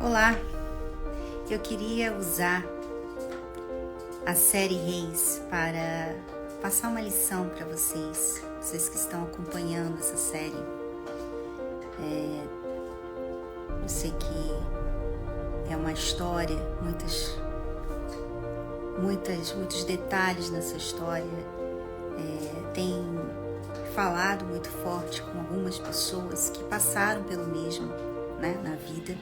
Olá, eu queria usar a série Reis para passar uma lição para vocês que estão acompanhando essa série. Eu sei que é uma história, muitos detalhes nessa história. Tem falado muito forte com algumas pessoas que passaram pelo mesmo, né, na vida.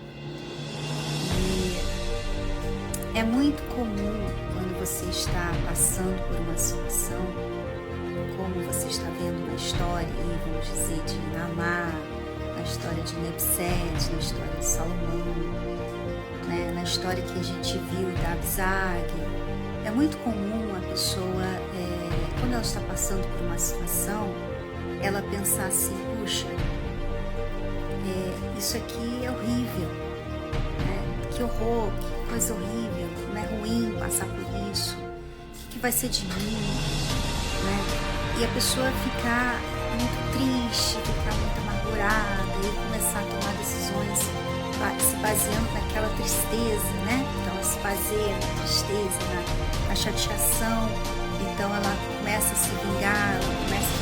E é muito comum quando você está passando por uma situação, como você está vendo na história, vamos dizer, de Naamã, na história de Nebsete, na história de Salomão, né, na história que a gente viu da Abzag. É muito comum a pessoa, quando ela está passando por uma situação, ela pensar assim: puxa, isso aqui é horrível, né? Que horror, que coisa horrível, como é ruim passar por isso, o que vai ser de mim, né? E a pessoa ficar muito triste, ficar muito amargurada e começar a tomar decisões se baseando naquela tristeza, né? Então ela se baseia na tristeza, na chateação, então ela começa a se vingar, ela começa a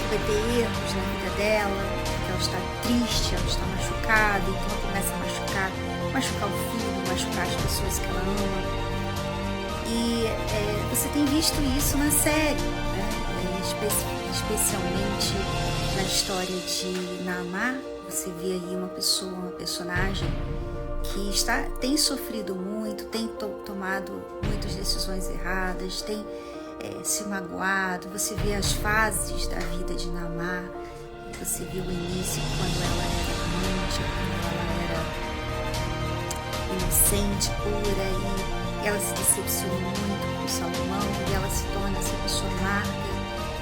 cometer erros na vida dela, ela está triste, ela está machucada, então ela começa a machucar o filho, machucar as pessoas que ela ama. E você tem visto isso na série, né? Especialmente na história de Naamã. Você vê aí uma personagem que tem sofrido muito, tem tomado muitas decisões erradas, tem se magoado. Você vê as fases da vida de Naamã, você vê o início quando ela era amante, quando ela era inocente, pura, e ela se decepcionou muito com Salomão, e ela se torna essa pessoa amarga,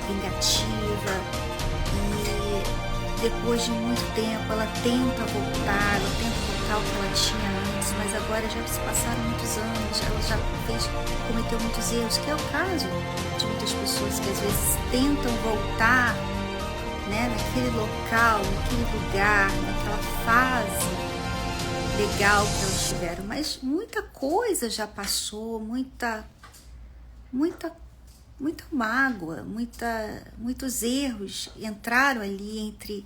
vingativa, e depois de muito tempo ela tenta voltar ao que ela tinha antes, mas agora já se passaram muitos anos, ela já cometeu muitos erros, que é o caso de muitas pessoas que às vezes tentam voltar, né, naquele local, naquele lugar, naquela fase legal que elas tiveram, mas muita coisa já passou, muita mágoa, muitos erros entraram ali entre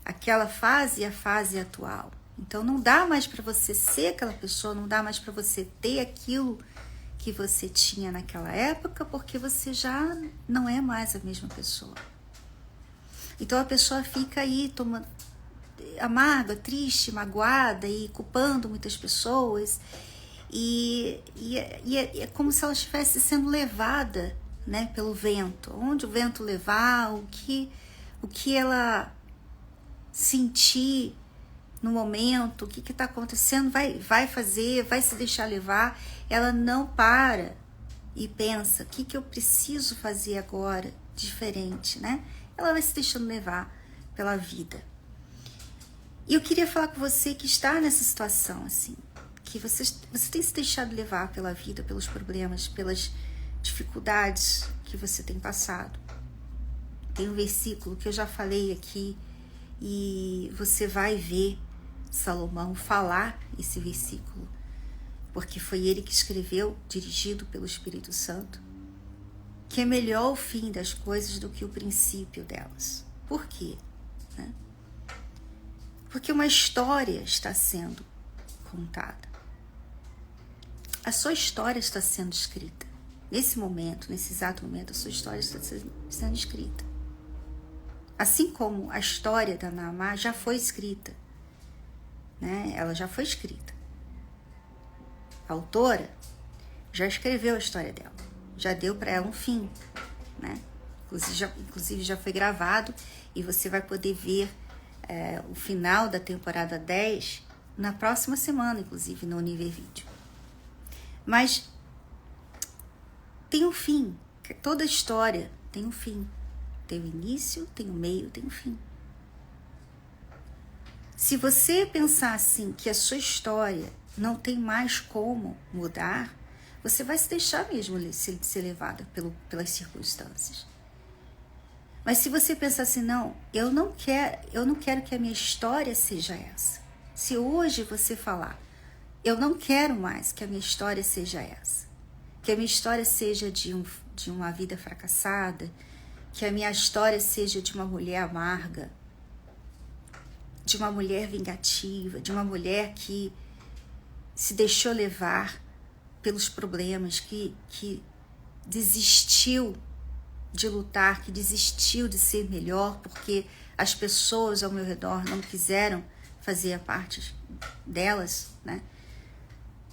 aquela fase e a fase atual. Então não dá mais para você ser aquela pessoa, não dá mais para você ter aquilo que você tinha naquela época, porque você já não é mais a mesma pessoa. Então a pessoa fica aí amarga, triste, magoada e culpando muitas pessoas, e é como se ela estivesse sendo levada, né, pelo vento. Onde o vento levar, o que ela sentir no momento, o que está acontecendo, vai fazer, vai se deixar levar. Ela não para e pensa: o que eu preciso fazer agora diferente, né? Ela vai se deixando levar pela vida. E eu queria falar com você que está nessa situação, assim, que você tem se deixado levar pela vida, pelos problemas, pelas dificuldades que você tem passado. Tem um versículo que eu já falei aqui, e você vai ver Salomão falar esse versículo, porque foi ele que escreveu, dirigido pelo Espírito Santo, que é melhor o fim das coisas do que o princípio delas. Por quê? Né? Porque uma história está sendo contada. A sua história está sendo escrita. Nesse momento, nesse exato momento, a sua história está sendo escrita. Assim como a história da Naamã já foi escrita, né? Ela já foi escrita. A autora já escreveu a história dela, já deu para ela um fim, né? Inclusive já foi gravado, e você vai poder ver o final da temporada 10 na próxima semana, inclusive no Univer Vídeo. Mas tem um fim. Toda história tem um fim. Tem o início, tem o meio, tem o fim. Se você pensar assim, que a sua história não tem mais como mudar, você vai se deixar mesmo ser levada pelas circunstâncias. Mas se você pensar assim: não, eu não quero que a minha história seja essa. Se hoje você falar: eu não quero mais que a minha história seja essa. Que a minha história seja de uma vida fracassada, que a minha história seja de uma mulher amarga, de uma mulher vingativa, de uma mulher que se deixou levar pelos problemas, que desistiu de lutar, que desistiu de ser melhor, porque as pessoas ao meu redor não quiseram fazer a parte delas, né?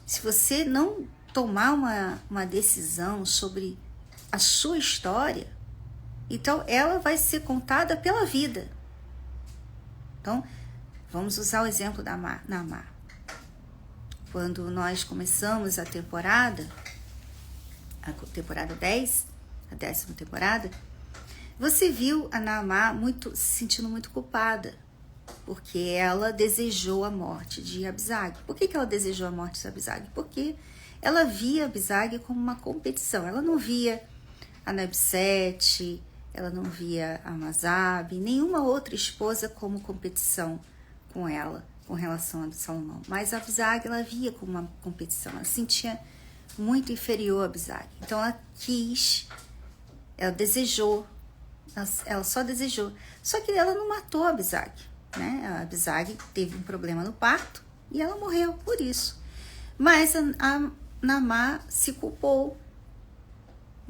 Se você não tomar uma decisão sobre a sua história, então ela vai ser contada pela vida. Então, vamos usar o exemplo da Naamá. Quando nós começamos a temporada 10, a 10ª temporada, você viu a Naamá se sentindo muito culpada, porque ela desejou a morte de Abisag. Por que ela desejou a morte de Abisag? Porque ela via Abisag como uma competição. Ela não via a Nabsete, ela não via a Amazabe, nenhuma outra esposa como competição com ela, com relação a Salomão. Mas a Abisag ela via como uma competição, ela se sentia muito inferior a Abisag. Então ela desejou, ela só desejou. Só que ela não matou a Abisag, né? A Abisag teve um problema no parto e ela morreu por isso. Mas a Naamá se culpou.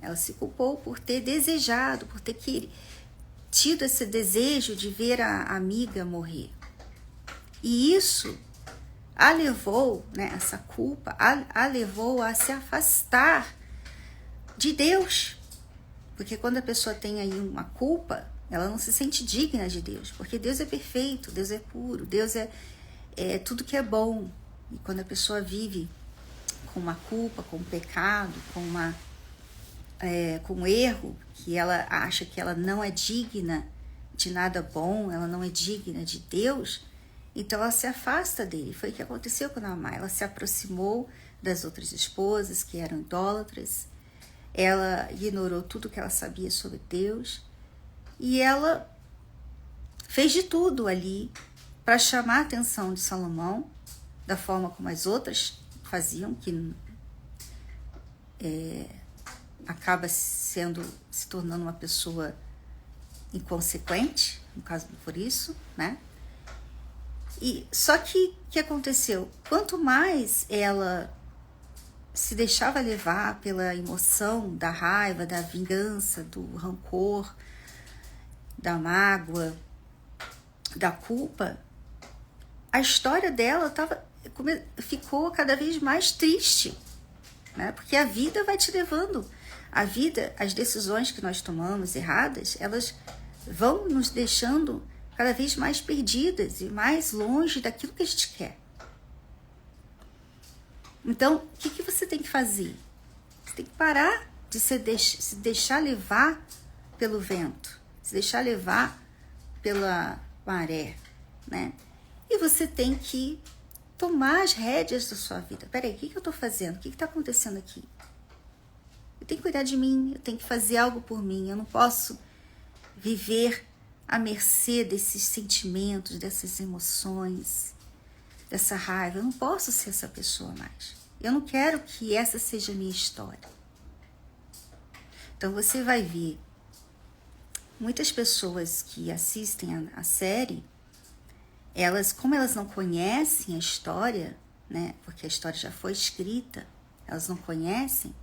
Ela se culpou por ter desejado, por ter tido esse desejo de ver a amiga morrer. E isso a levou, né, essa culpa, a levou a se afastar de Deus. Porque quando a pessoa tem aí uma culpa, ela não se sente digna de Deus. Porque Deus é perfeito, Deus é puro, Deus é tudo que é bom. E quando a pessoa vive com uma culpa, com um pecado, com um erro, que ela acha que ela não é digna de nada bom, ela não é digna de Deus, então ela se afasta dele. Foi o que aconteceu com Naamá. Ela se aproximou das outras esposas que eram idólatras, ela ignorou tudo que ela sabia sobre Deus e ela fez de tudo ali para chamar a atenção de Salomão, da forma como as outras faziam, que acaba se tornando uma pessoa inconsequente, no caso por isso, né? E só que o que aconteceu? Quanto mais ela se deixava levar pela emoção da raiva, da vingança, do rancor, da mágoa, da culpa, a história dela ficou cada vez mais triste, né? Porque a vida vai te levando. A vida, as decisões que nós tomamos erradas, elas vão nos deixando cada vez mais perdidas e mais longe daquilo que a gente quer. Então, o que você tem que fazer? Você tem que parar de se deixar levar pelo vento, se deixar levar pela maré, né? E você tem que tomar as rédeas da sua vida. Peraí, o que eu estou fazendo? O que está acontecendo aqui? Eu tenho que cuidar de mim, eu tenho que fazer algo por mim. Eu não posso viver à mercê desses sentimentos, dessas emoções, dessa raiva. Eu não posso ser essa pessoa mais. Eu não quero que essa seja a minha história. Então você vai ver muitas pessoas que assistem a série, como elas não conhecem a história, né? Porque a história já foi escrita, elas não conhecem,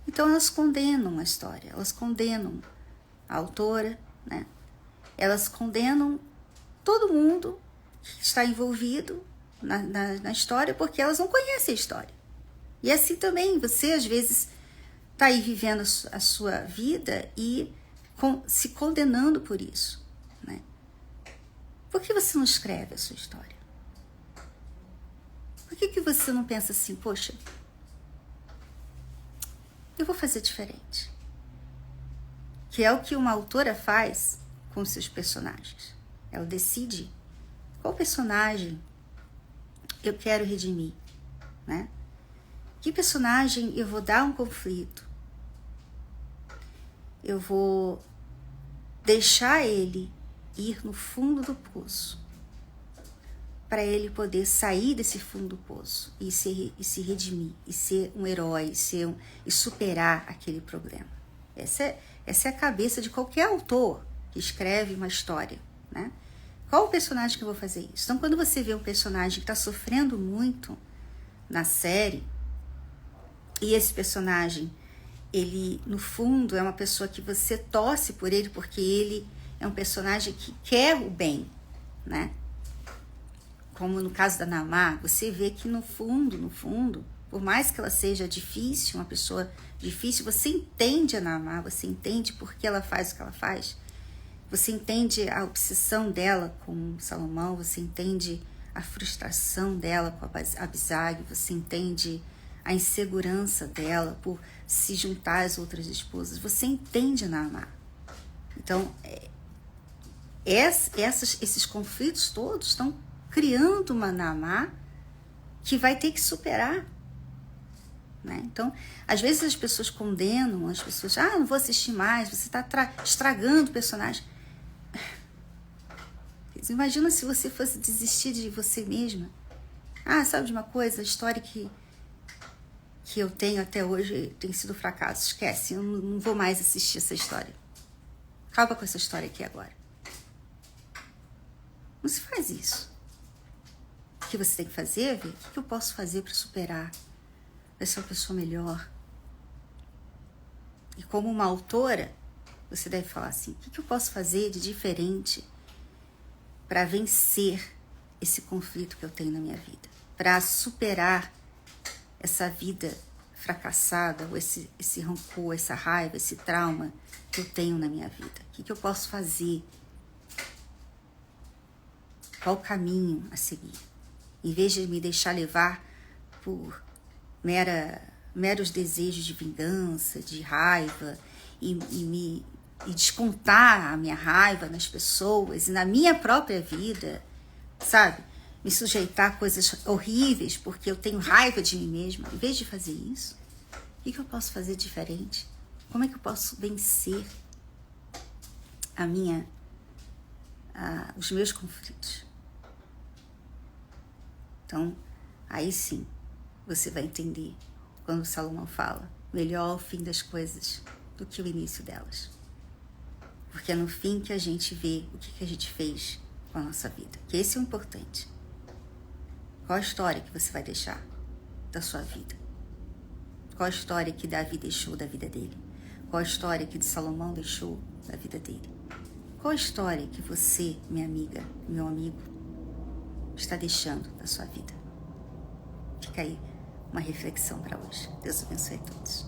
então elas condenam a história, elas condenam a autora, né? Elas condenam todo mundo que está envolvido na história, porque elas não conhecem a história. E assim também, você às vezes está aí vivendo a sua vida e se condenando por isso, né? Por que você não escreve a sua história? Por que você não pensa assim, poxa, eu vou fazer diferente? Que é o que uma autora faz com seus personagens. Ela decide qual personagem eu quero redimir, né? Que personagem eu vou dar um conflito? Eu vou deixar ele ir no fundo do poço, para ele poder sair desse fundo do poço e se redimir, e ser um herói, e superar aquele problema. Essa é a cabeça de qualquer autor que escreve uma história, né? Qual o personagem que eu vou fazer isso? Então, quando você vê um personagem que está sofrendo muito na série, e esse personagem, ele, no fundo, é uma pessoa que você torce por ele, porque ele é um personagem que quer o bem, né? Como no caso da Namá, você vê que no fundo, por mais que ela seja difícil, uma pessoa difícil, você entende a Namá, você entende por que ela faz o que ela faz, você entende a obsessão dela com Salomão, você entende a frustração dela com a Abisag, você entende a insegurança dela por se juntar às outras esposas, você entende a Namá. Então, esses conflitos todos estão criando uma Namá que vai ter que superar, né? Então, às vezes as pessoas condenam, as pessoas, não vou assistir mais, você está estragando o personagem. Imagina se você fosse desistir de você mesma. Sabe de uma coisa? A história que eu tenho até hoje tem sido fracasso. Esquece, eu não vou mais assistir essa história. Acaba com essa história aqui agora. Não se faz isso. O que você tem que fazer é ver o que eu posso fazer para superar, para ser uma pessoa melhor. E como uma autora, você deve falar assim, o que eu posso fazer de diferente para vencer esse conflito que eu tenho na minha vida, para superar essa vida fracassada, ou esse rancor, essa raiva, esse trauma que eu tenho na minha vida. O que eu posso fazer? Qual o caminho a seguir? Em vez de me deixar levar por meros desejos de vingança, de raiva, e descontar a minha raiva nas pessoas e na minha própria vida, sabe? Me sujeitar a coisas horríveis porque eu tenho raiva de mim mesma. Em vez de fazer isso, o que eu posso fazer diferente? Como é que eu posso vencer os meus conflitos? Então, aí sim, você vai entender quando Salomão fala, melhor o fim das coisas do que o início delas. Porque é no fim que a gente vê o que a gente fez com a nossa vida. Que esse é o importante. Qual a história que você vai deixar da sua vida? Qual a história que Davi deixou da vida dele? Qual a história que Salomão deixou da vida dele? Qual a história que você, minha amiga, meu amigo, está deixando da sua vida? Fica aí uma reflexão para hoje. Deus abençoe a todos.